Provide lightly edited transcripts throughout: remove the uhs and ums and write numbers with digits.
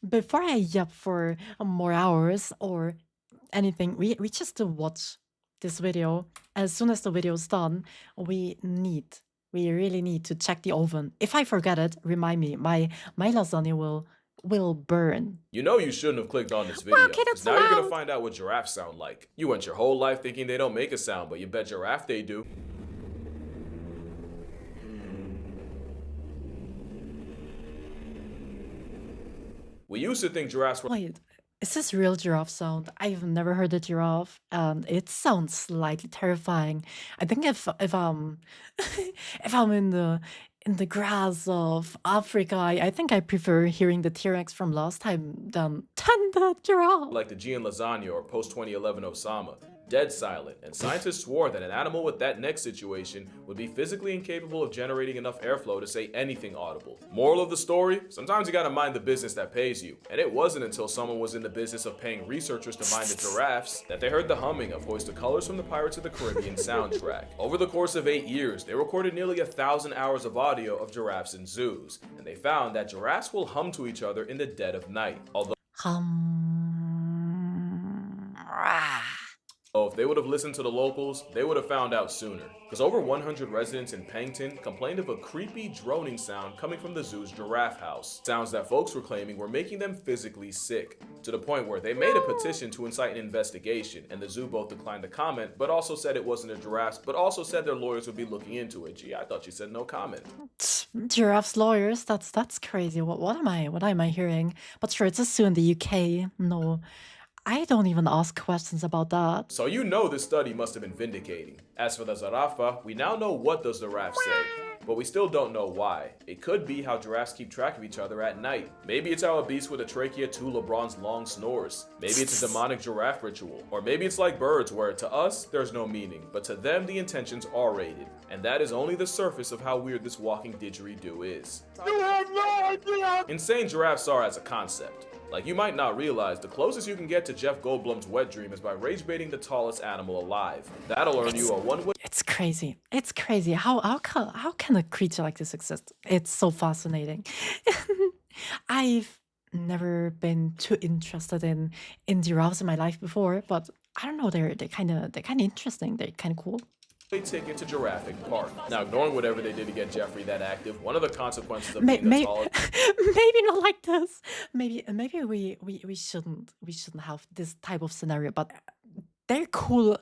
before I yap for more hours or anything, we just to watch this video. As soon as the video is done, we really need to check the oven. If I forget it, remind me. My lasagna will burn. You know you shouldn't have clicked on this Wow, video, okay, because that's so now you're gonna loud. find out what giraffes sound like. You went your whole life thinking they don't make a sound, but you bet giraffe they do. We used to think giraffes were Wait, is this real giraffe sound? I've never heard a giraffe, and it sounds slightly terrifying. I think if if I'm in the grass of Africa, I think I prefer hearing the T-Rex from last time than the giraffe. like the G in lasagna or post 2011 Osama, dead silent, and scientists swore that an animal with that neck situation would be physically incapable of generating enough airflow to say anything audible. Moral of the story? Sometimes you gotta mind the business that pays you. And it wasn't until someone was in the business of paying researchers to mind the giraffes that they heard the humming of Hoist the Colors from the Pirates of the Caribbean soundtrack. Over the course of 8 years, they recorded nearly 1,000 hours of audio of giraffes in zoos, and they found that giraffes will hum to each other in the dead of night. Rah. Oh, if they would have listened to the locals, they would have found out sooner. Because over 100 residents in Pangton complained of a creepy droning sound coming from the zoo's giraffe house. Sounds that folks were claiming were making them physically sick, to the point where they made a petition to incite an investigation, and the zoo both declined to comment, but also said it wasn't a giraffes, but also said their lawyers would be looking into it. Gee, I thought you said no comment. Giraffes lawyers, that's crazy. What am I hearing? But sure, it's a zoo in the UK. No, I don't even ask questions about that. So you know this study must have been vindicating. As for the zarafa, we now know what does the giraffe say, but we still don't know why. It could be how giraffes keep track of each other at night. Maybe it's how a beast with a trachea to LeBron's long snores. Maybe it's a demonic giraffe ritual. Or maybe it's like birds where to us, there's no meaning, but to them the intentions are rated. And that is only the surface of how weird this walking didgeridoo is. You have no idea! Insane giraffes are as a concept. Like, you might not realize, the closest you can get to Jeff Goldblum's wet dream is by rage baiting the tallest animal alive. That'll earn you a one-way. It's crazy. It's crazy. How can a creature like this exist? It's so fascinating. I've never been too interested in giraffes in my life before, but I don't know. They're kind of interesting. They're kind of cool. Ticket to Geographic Park. Now, ignoring whatever they did to get Jeffrey that active, one of the consequences of May, being the may, tallest. maybe not like this. Maybe we shouldn't have this type of scenario. But they're cool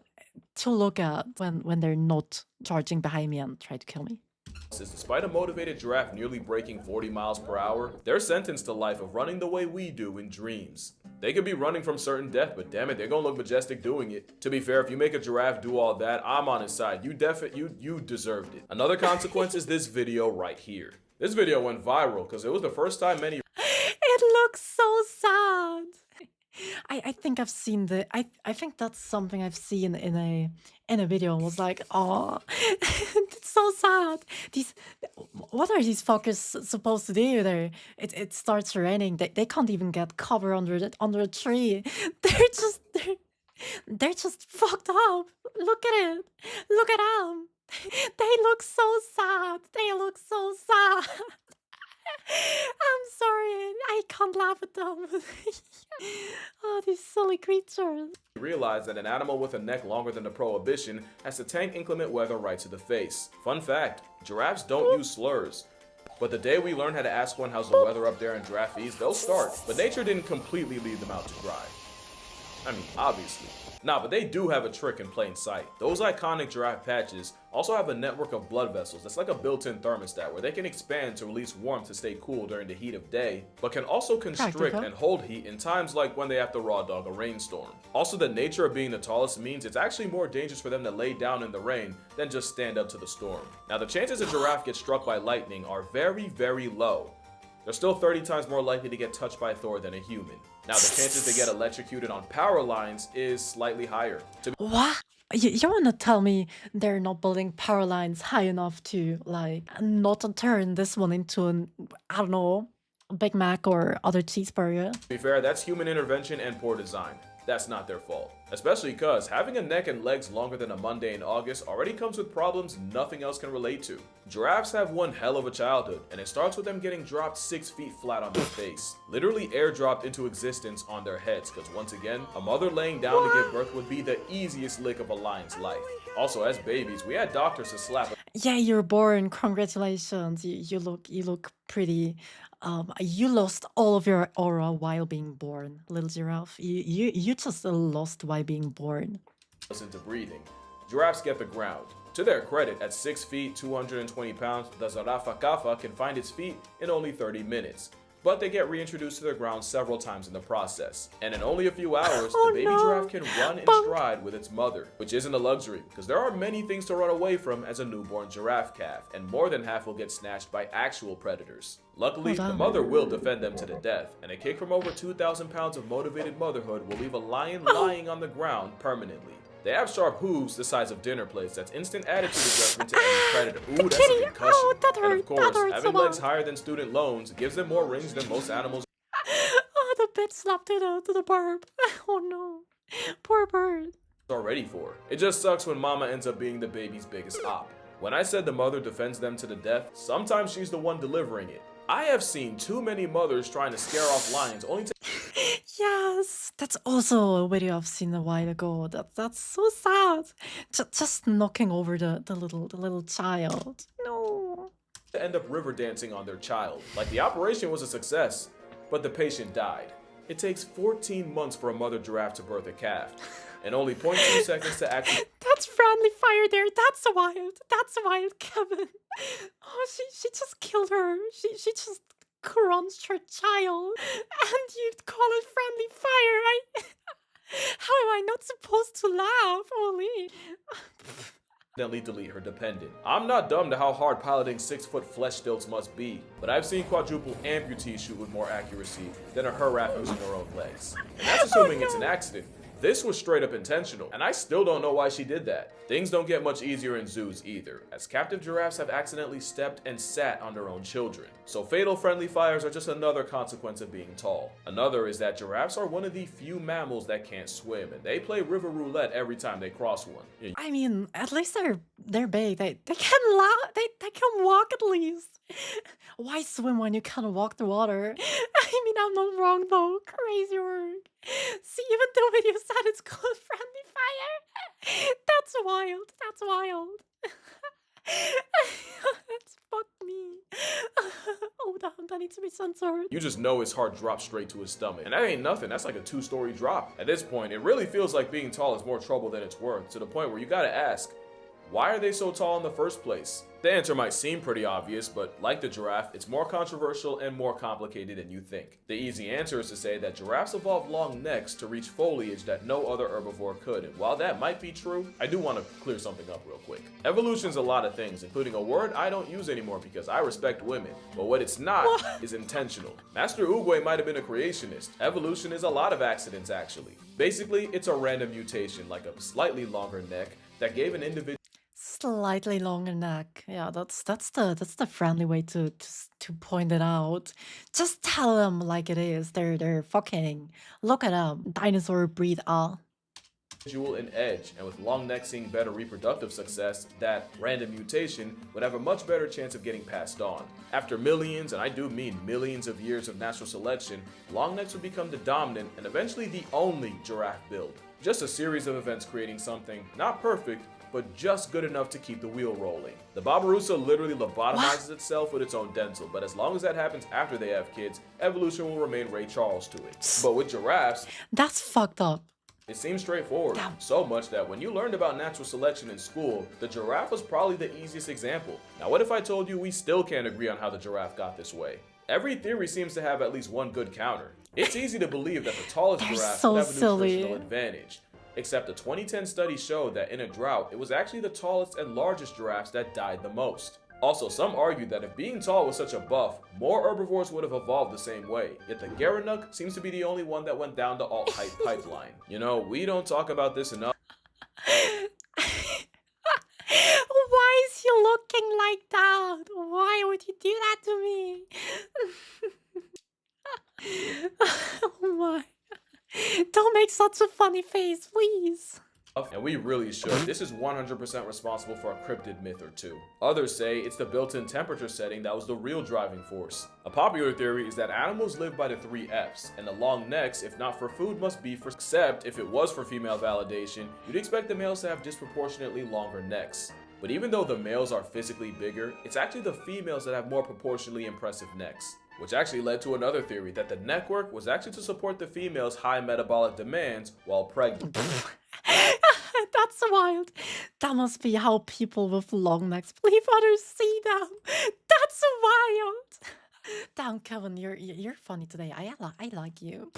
to look at when they're not charging behind me and try to kill me. Despite a motivated giraffe nearly breaking 40 miles per hour, they're sentenced to life of running the way we do in dreams. They could be running from certain death, but damn it, they're gonna look majestic doing it. To be fair, if you make a giraffe do all that, I'm on his side. You deserved it. Another consequence is this video right here. This video went viral because it was the first time many It looks so sad. I think I've seen I think that's something I've seen in a video and was like, oh, it's so sad. These what are these fuckers supposed to do there? It starts raining. They can't even get cover under a tree. They're just fucked up. Look at it. Look at them. They look so sad. They look so sad. I'm sorry, I can't laugh at them. Oh, these silly creatures. realize that an animal with a neck longer than the prohibition has to tank inclement weather right to the face. Fun fact, giraffes don't use slurs. But the day we learn how to ask one how's the weather up there in Giraffes, they'll start. But nature didn't completely leave them out to dry. I mean, obviously. Nah, but they do have a trick in plain sight. Those iconic giraffe patches also have a network of blood vessels that's like a built-in thermostat where they can expand to release warmth to stay cool during the heat of day, but can also constrict Practical. and hold heat in times like when they have to raw dog a rainstorm. Also, the nature of being the tallest means it's actually more dangerous for them to lay down in the rain than just stand up to the storm. Now, the chances a giraffe gets struck by lightning are very, very low. They're still 30 times more likely to get touched by Thor than a human. Now, the chances they get electrocuted on power lines is slightly higher. What? You wanna tell me they're not building power lines high enough to, like, not turn this one into an, I don't know, a Big Mac or other cheeseburger? To be fair, that's human intervention and poor design. That's not their fault. Especially because having a neck and legs longer than a mundane August already comes with problems nothing else can relate to. Giraffes have one hell of a childhood, and it starts with them getting dropped 6 feet flat on their face. Literally airdropped into existence on their heads, because once again, a mother laying down to give birth would be the easiest lick of a lion's life. Also, as babies, we had doctors to slap Yeah, you're born. Congratulations. You look pretty. You lost all of your aura while being born, little giraffe. You just lost while being born. us into breathing. Giraffes get the ground. To their credit, at 6 feet, 220 pounds, the Zarafa Kafa can find its feet in only 30 minutes. But they get reintroduced to the ground several times in the process. And in only a few hours, Oh the baby no. giraffe can run in Bonk. stride with its mother, which isn't a luxury, because there are many things to run away from as a newborn giraffe calf, and more than half will get snatched by actual predators. Luckily, Hold the on. mother will defend them to the death, and a kick from over 2,000 pounds of motivated motherhood will leave a lion lying on the ground permanently. They have sharp hooves the size of dinner plates that's instant attitude adjustment to any predator. Ooh, that's kitty. a concussion. Oh, that And hurt. of course, That hurt having so legs much. higher than student loans gives them more rings than most animals Oh, the bit slapped to the barb. Oh no. Poor bird. are ready for. It just sucks when mama ends up being the baby's biggest op. When I said the mother defends them to the death, sometimes she's the one delivering it. I have seen too many mothers trying to scare off lions only to Yes, that's also a video I've seen a while ago. That's so sad. Just knocking over the little child. No. end up river dancing on their child. Like the operation was a success, but the patient died. It takes 14 months for a mother giraffe to birth a calf, and only 0.2 seconds to actually That's friendly fire there. That's wild. That's wild, Kevin. Oh, she just killed her. She just crunched her child, and you'd call it friendly fire. How am I not supposed to laugh? Holy. delete her dependent. I'm not dumb to how hard piloting 6-foot flesh stilts must be, but I've seen quadruple amputees shoot with more accuracy than a giraffe using her own legs. And that's assuming it's an accident. This was straight up intentional, and I still don't know why she did that. Things don't get much easier in zoos either, as captive giraffes have accidentally stepped and sat on their own children. So fatal friendly fires are just another consequence of being tall. Another is that giraffes are one of the few mammals that can't swim, and they play river roulette every time they cross one. I mean, at least they're big. They can they can walk at least. Why swim when you can walk the water? I mean, I'm not wrong though. Crazy work. See, even the video said it's called friendly fire. That's wild. That's wild. That's fuck me. Oh, that needs to be censored. You just know his heart dropped straight to his stomach. And that ain't nothing, that's like a 2-story drop. At this point, it really feels like being tall is more trouble than it's worth, to the point where you gotta ask, why are they so tall in the first place? The answer might seem pretty obvious, but like the giraffe, it's more controversial and more complicated than you think. The easy answer is to say that giraffes evolved long necks to reach foliage that no other herbivore could, and while that might be true, I do want to clear something up real quick. Evolution's a lot of things, including a word I don't use anymore because I respect women, but what it's not is intentional. Master Oogway might have been a creationist. Evolution is a lot of accidents actually. Basically, it's a random mutation, like a slightly longer neck, that gave an individual Slightly longer neck. Yeah, that's the friendly way to point it out. Just tell them like it is. They're fucking. Look at them. Dinosaur breed. an edge, and with long necks seeing better reproductive success, that random mutation would have a much better chance of getting passed on. After millions, and I do mean millions of years of natural selection, long necks would become the dominant and eventually the only giraffe build. Just a series of events creating something not perfect, but just good enough to keep the wheel rolling. The Barbarossa literally lobotomizes itself with its own dental, but as long as that happens after they have kids, evolution will remain Ray Charles to it. But with giraffes, That's fucked up. it seems straightforward, Damn. so much that when you learned about natural selection in school, the giraffe was probably the easiest example. Now what if I told you we still can't agree on how the giraffe got this way? Every theory seems to have at least one good counter. It's easy to believe that the tallest They're giraffe so would have a nutritional silly. advantage. Except a 2010 study showed that in a drought, it was actually the tallest and largest giraffes that died the most. Also, some argued that if being tall was such a buff, more herbivores would have evolved the same way, yet the Geranuk seems to be the only one that went down the alt-height pipeline. You know, we don't talk about this enough. Why is he looking like that? Why would you do that to me? Oh my. Don't make such a funny face, please. And we really should. This is 100% responsible for a cryptid myth or two. Others say it's the built-in temperature setting that was the real driving force. A popular theory is that animals live by the 3 Fs, and the long necks, if not for food, must be for except if it was for female validation, you'd expect the males to have disproportionately longer necks. But even though the males are physically bigger, it's actually the females that have more proportionally impressive necks. Which actually led to another theory that the neck work was actually to support the female's high metabolic demands while pregnant. That's wild. That must be how people with long necks believe others see them. That's wild. Damn, Kevin, you're funny today. I like you.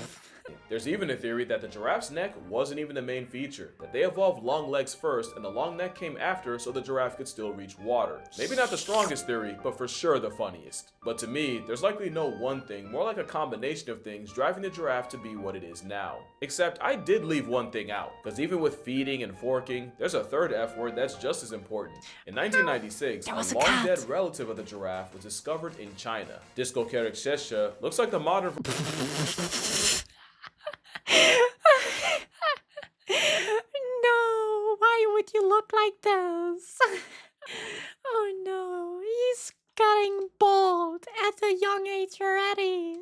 There's even a theory that the giraffe's neck wasn't even the main feature, that they evolved long legs first and the long neck came after so the giraffe could still reach water. Maybe not the strongest theory, but for sure the funniest. But to me, there's likely no one thing, more like a combination of things driving the giraffe to be what it is now. Except I did leave one thing out, because even with feeding and forking, there's a third F word that's just as important. In 1996, a long dead relative of the giraffe was discovered in China. Geographic looks like the modern No, why would you look like this? Oh no, he's getting bald at a young age already.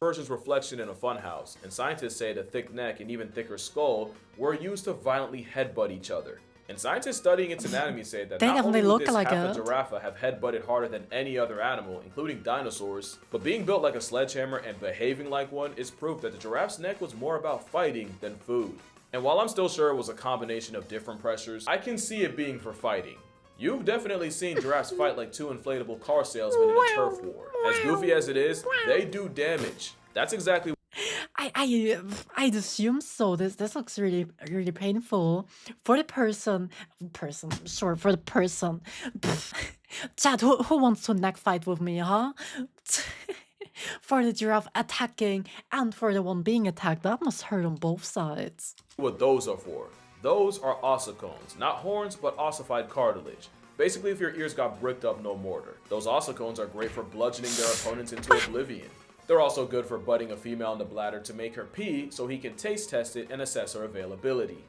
version's reflection in a funhouse, and scientists say the thick neck and even thicker skull were used to violently headbutt each other. And scientists studying its anatomy say that They not only definitely would look this like half it. a giraffe have headbutted harder than any other animal, including dinosaurs, but being built like a sledgehammer and behaving like one is proof that the giraffe's neck was more about fighting than food. And while I'm still sure it was a combination of different pressures, I can see it being for fighting. You've definitely seen giraffes fight like 2 inflatable car salesmen in a turf war. As goofy as it is, they do damage. That's exactly I'd assume so. This looks really painful for the person. Sure, for the person. Chad, who wants to neck fight with me, huh? For the giraffe attacking and for the one being attacked, that must hurt on both sides. what those are for. Those are ossicones, not horns, but ossified cartilage. Basically, if your ears got bricked up, no mortar. Those ossicones are great for bludgeoning their opponents into oblivion. They're also good for butting a female in the bladder to make her pee so he can taste test it and assess her availability.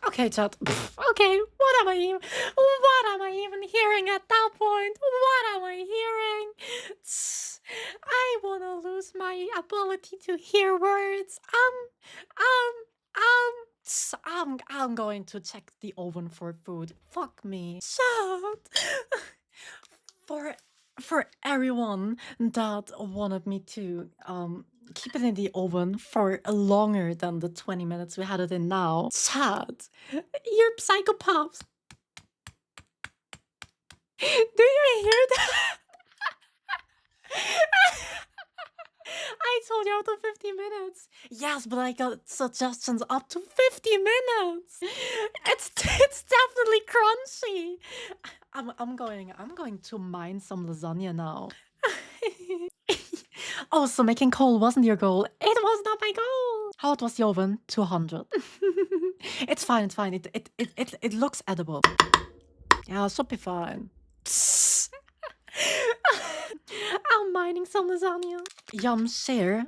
Okay, Chad. Okay, what am I even hearing at that point? What am I hearing? I wanna lose my ability to hear words. I'm going to check the oven for food. Fuck me. Chad. For everyone that wanted me to keep it in the oven for longer than the 20 minutes we had it in now. Chad, you're psychopaths. Do you hear that? I told you up to 50 minutes. Yes, but I got suggestions up to 50 minutes. It's definitely crunchy. I'm going to mine some lasagna now. Oh, so making coal wasn't your goal. It was not my goal. How hot was the oven? 200. It's fine. It looks edible. Yeah, it should be fine. I'm mining some lasagna. Yum, share.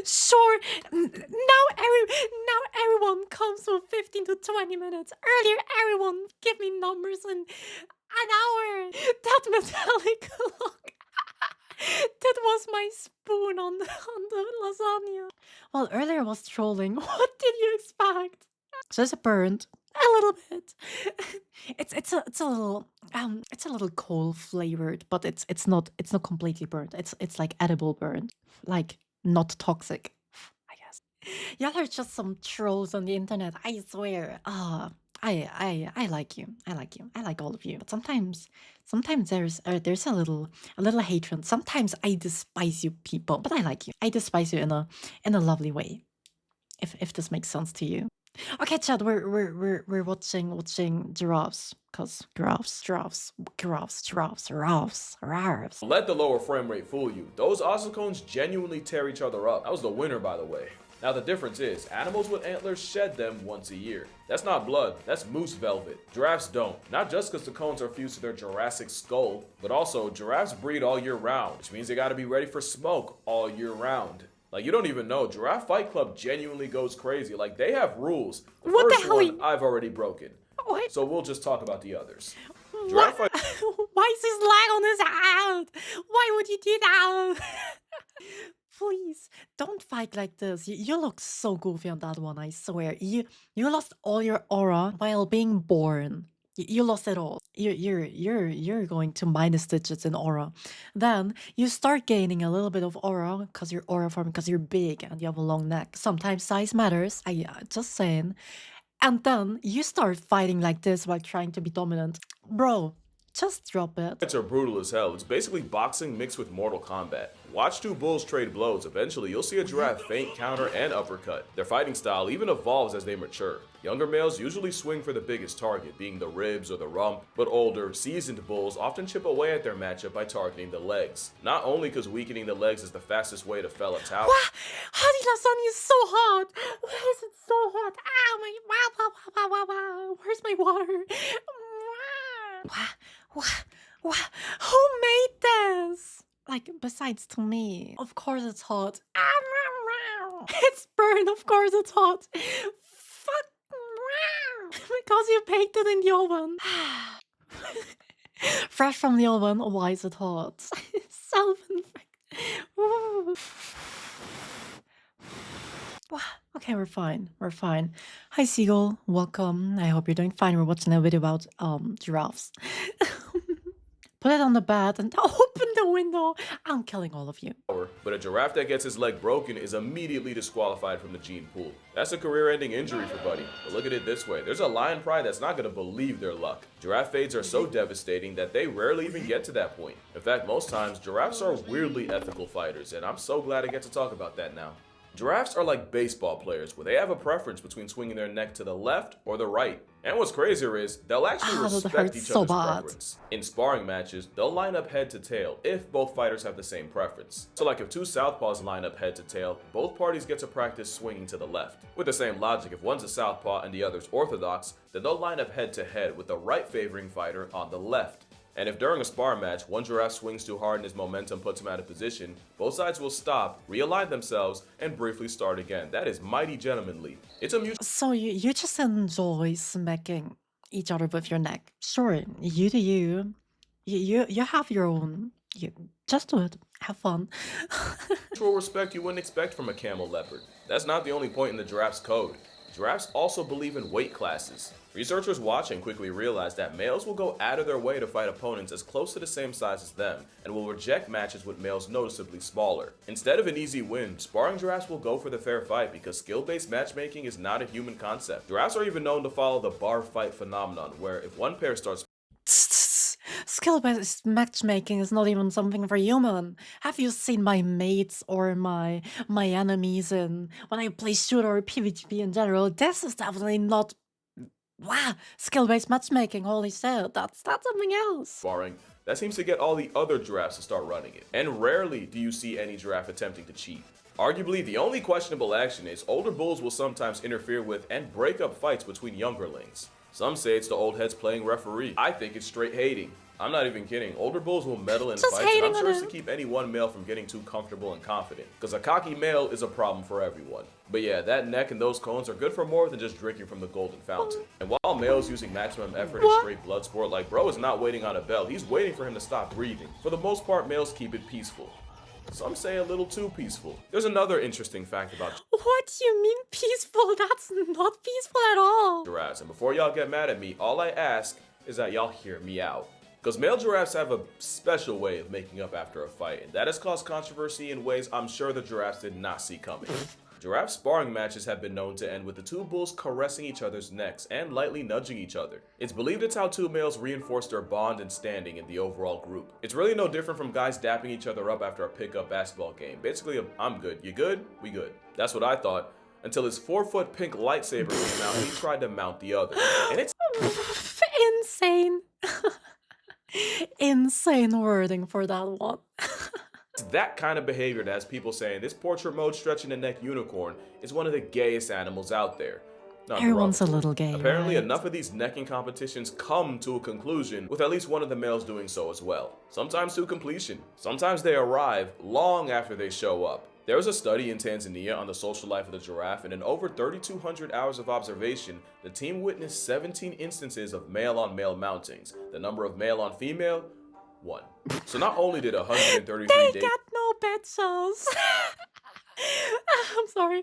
Sure. Now everyone comes with 15 to 20 minutes. Earlier, everyone give me numbers in an hour. That metallic look. That was my spoon on the lasagna. Well, earlier was trolling. What did you expect? So is it burnt? A little bit. It's a little coal flavored, but it's not completely burnt. It's like edible burnt, like not toxic, I guess. Y'all are just some trolls on the internet. I swear. I like you. I like all of you. But sometimes there's a little hatred. Sometimes I despise you people, but I like you. I despise you in a lovely way. If this makes sense to you. Okay, Chad, we're watching giraffes, cause giraffes. Let the lower frame rate fool you. Those ossicones genuinely tear each other up. That was the winner, by the way. Now the difference is, animals with antlers shed them once a year. That's not blood, that's moose velvet. Giraffes don't. Not just because the cones are fused to their Jurassic skull, but also giraffes breed all year round, which means they gotta be ready for smoke all year round. Like, you don't even know. Giraffe Fight Club genuinely goes crazy. Like, they have rules. The What the first hell? one I've already broken. What? So we'll just talk about the others. What? Giraffe Fight Why is his leg on his hand? Why would you do that? Please, don't fight like this. You look so goofy on that one, I swear. You lost all your aura while being born. You lost it all. You're going to minus digits in aura. Then you start gaining a little bit of aura because you're aura farming because you're big and you have a long neck. Sometimes size matters. I just saying. And then you start fighting like this while trying to be dominant. Bro, just drop it. fights are brutal as hell. It's basically boxing mixed with Mortal Kombat. Watch two bulls trade blows. Eventually, you'll see a giraffe feint, counter, and uppercut. Their fighting style even evolves as they mature. Younger males usually swing for the biggest target, being the ribs or the rump, but older, seasoned bulls often chip away at their matchup by targeting the legs. Not only because weakening the legs is the fastest way to fell a tower. What? Honey lasagna is so hot. Why is it so hot? Ow, my wow. Where's my water? What? Who made this? Like, besides to me. Of course it's hot. It's burned, of course it's hot. Fuck. Because you baked it in the oven. Fresh from the oven, why is it hot? Self-infect. Okay, we're fine. We're fine. Hi, Seagull. Welcome. I hope you're doing fine. We're watching a video about giraffes. Put it on the bed and open the window. I'm killing all of you. But a giraffe that gets his leg broken is immediately disqualified from the gene pool. That's a career-ending injury for Buddy. But look at it this way. There's a lion pride that's not going to believe their luck. Giraffe fades are so devastating that they rarely even get to that point. In fact, most times, giraffes are weirdly ethical fighters, and I'm so glad I get to talk about that now. Giraffes are like baseball players, where they have a preference between swinging their neck to the left or the right. And what's crazier is, they'll actually respect each other's preference. In sparring matches, they'll line up head to tail if both fighters have the same preference. So like if two southpaws line up head to tail, both parties get to practice swinging to the left. With the same logic, if one's a southpaw and the other's orthodox, then they'll line up head to head with the right favoring fighter on the left. And if during a spar match, one giraffe swings too hard and his momentum puts him out of position, both sides will stop, realign themselves, and briefly start again. That is mighty gentlemanly. It's a mutual. So you just enjoy smacking each other with your neck. Sure, you do you. You have your own. You just do it. Have fun. respect you wouldn't expect from a camel leopard. That's not the only point in the giraffe's code. Giraffes also believe in weight classes. Researchers watching quickly realized that males will go out of their way to fight opponents as close to the same size as them, and will reject matches with males noticeably smaller. Instead of an easy win, sparring giraffes will go for the fair fight because skill-based matchmaking is not a human concept. Giraffes are even known to follow the bar fight phenomenon, where if one pair starts Skill-based matchmaking is not even something for human. Have you seen my mates or my enemies in when I play shooter or PvP in general? This is definitely not skill-based matchmaking. Holy shit, that's something else. sparring, that seems to get all the other giraffes to start running it. And rarely do you see any giraffe attempting to cheat. Arguably, the only questionable action is older bulls will sometimes interfere with and break up fights between youngerlings. Some say it's the old heads playing referee. I think it's straight hating. I'm not even kidding. Older bulls will meddle in Just fights, and I'm hating sure on it's to it. keep any one male from getting too comfortable and confident. Because a cocky male is a problem for everyone. But yeah, that neck and those cones are good for more than just drinking from the golden fountain. And while males using maximum effort in straight blood sport, like bro is not waiting on a bell, he's waiting for him to stop breathing. For the most part, males keep it peaceful. Some say a little too peaceful. There's another interesting fact about What do you mean peaceful? That's not peaceful at all. giraffes, and before y'all get mad at me, all I ask is that y'all hear me out. Because male giraffes have a special way of making up after a fight, and that has caused controversy in ways I'm sure the giraffes did not see coming. Giraffe sparring matches have been known to end with the two bulls caressing each other's necks and lightly nudging each other. It's believed it's how two males reinforce their bond and standing in the overall group. It's really no different from guys dapping each other up after a pickup basketball game. Basically, I'm good, you good, we good. That's what I thought, until his 4-foot pink lightsaber came out and he tried to mount the other. And it's Insane. Insane wording for that one. that kind of behavior that has people saying this portrait mode stretching the neck unicorn is one of the gayest animals out there. Not Everyone's a derogatory. little gay, Apparently, right? enough of these necking competitions come to a conclusion with at least one of the males doing so as well. Sometimes to completion. Sometimes they arrive long after they show up. There was a study in Tanzania on the social life of the giraffe, and in over 3,200 hours of observation, the team witnessed 17 instances of male on male mountings. The number of male on female, 1. So not only did 133 They days got no pencils. I'm sorry.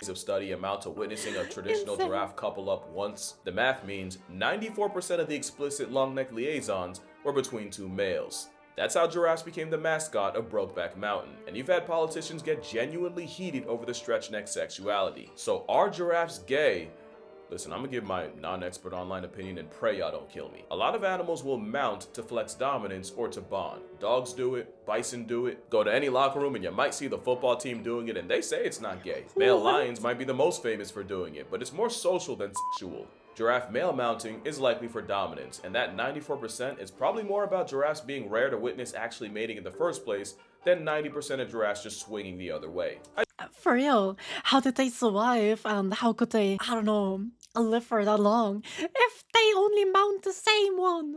of study amount to witnessing a traditional Insane. giraffe couple up once, the math means 94% of the explicit long neck liaisons were between two males. That's how giraffes became the mascot of Brokeback Mountain, and you've had politicians get genuinely heated over the stretch neck sexuality. So are giraffes gay? Listen, I'm gonna give my non-expert online opinion and pray y'all don't kill me. A lot of animals will mount to flex dominance or to bond. Dogs do it, bison do it. Go to any locker room and you might see the football team doing it and they say it's not gay. Male lions might be the most famous for doing it, but it's more social than sexual. Giraffe male mounting is likely for dominance, and that 94% is probably more about giraffes being rare to witness actually mating in the first place than 90% of giraffes just swinging the other way. For real, how did they survive and how could they, I don't know, live for that long if they only mount the same one?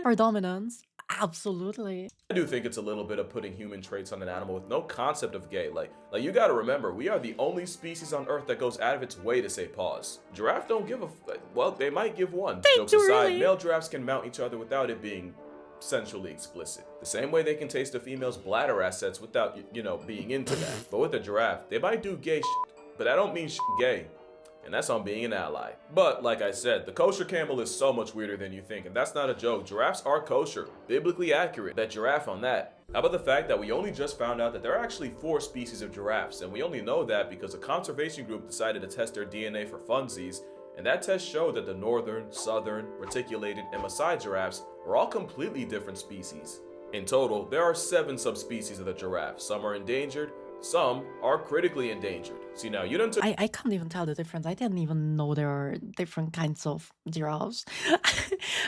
For dominance, absolutely. I do think it's a little bit of putting human traits on an animal with no concept of gay. Like you gotta remember, we are the only species on Earth that goes out of its way to say pause. Giraffe don't give a well, they might give one. They Jokes do aside, really. male giraffes can mount each other without it being sensually explicit. The same way they can taste a female's bladder assets without, being into that. But with a giraffe, they might do gay shit, but that don't mean gay. And that's on being an ally. But like I said, the kosher camel is so much weirder than you think, and that's not a joke. Giraffes are kosher, biblically accurate. That giraffe on that. How about the fact that we only just found out that there are actually 4 species of giraffes, and we only know that because a conservation group decided to test their DNA for funsies, and that test showed that the northern, southern, reticulated, and Maasai giraffes are all completely different species. In total, there are 7 subspecies of the giraffe. Some are endangered, some are critically endangered. See, now you don't I can't even tell the difference. I didn't even know there are different kinds of giraffes.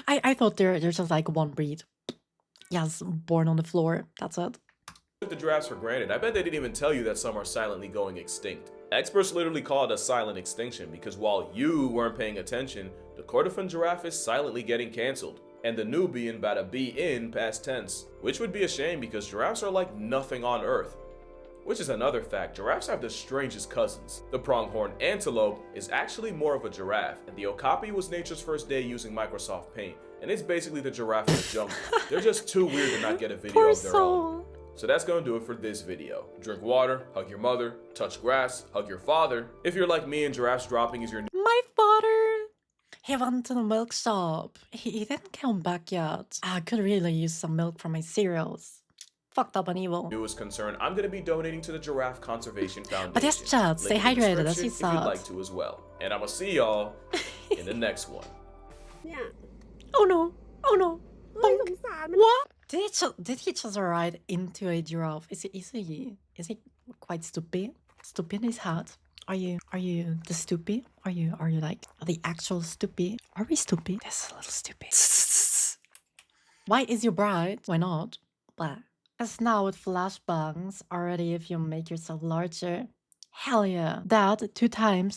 I thought they're just like one breed. Yes, born on the floor. That's it. took the giraffes for granted. I bet they didn't even tell you that some are silently going extinct. Experts literally call it a silent extinction because while you weren't paying attention, the Kordofan giraffe is silently getting cancelled. And the Nubian about to be in past tense. Which would be a shame because giraffes are like nothing on Earth. Which is another fact, giraffes have the strangest cousins. The pronghorn antelope is actually more of a giraffe, and the okapi was nature's first day using Microsoft Paint, and it's basically the giraffe in the jungle. They're just too weird to not get a video Poor of their own. soul. So that's gonna do it for this video. Drink water, hug your mother, touch grass, hug your father. If you're like me and giraffes dropping is your My father. He went to the milk shop. He didn't come back yet. I could really use some milk for my cereals. Fucked up and evil. newest concern, I'm gonna be donating to the Giraffe Conservation Foundation. But yes, chat, stay Link in the hydrated, that's description what's if you'd up. like to as well. And I'm gonna see y'all in the next one. Yeah. Oh no. Oh no. เฮ้ย Bonk. สงสารมัน What? Did he just ride into a giraffe? Is he quite stupid? Stupid in his head? Are you the stupid? Are you like the actual stupid? Are we stupid? That's a little stupid. Why is your bride? Why not? Blah. As now with flashbangs already if you make yourself larger. Hell yeah. That 2 times.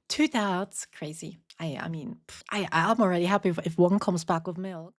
2 dads. Crazy. I'm already happy if one comes back with milk.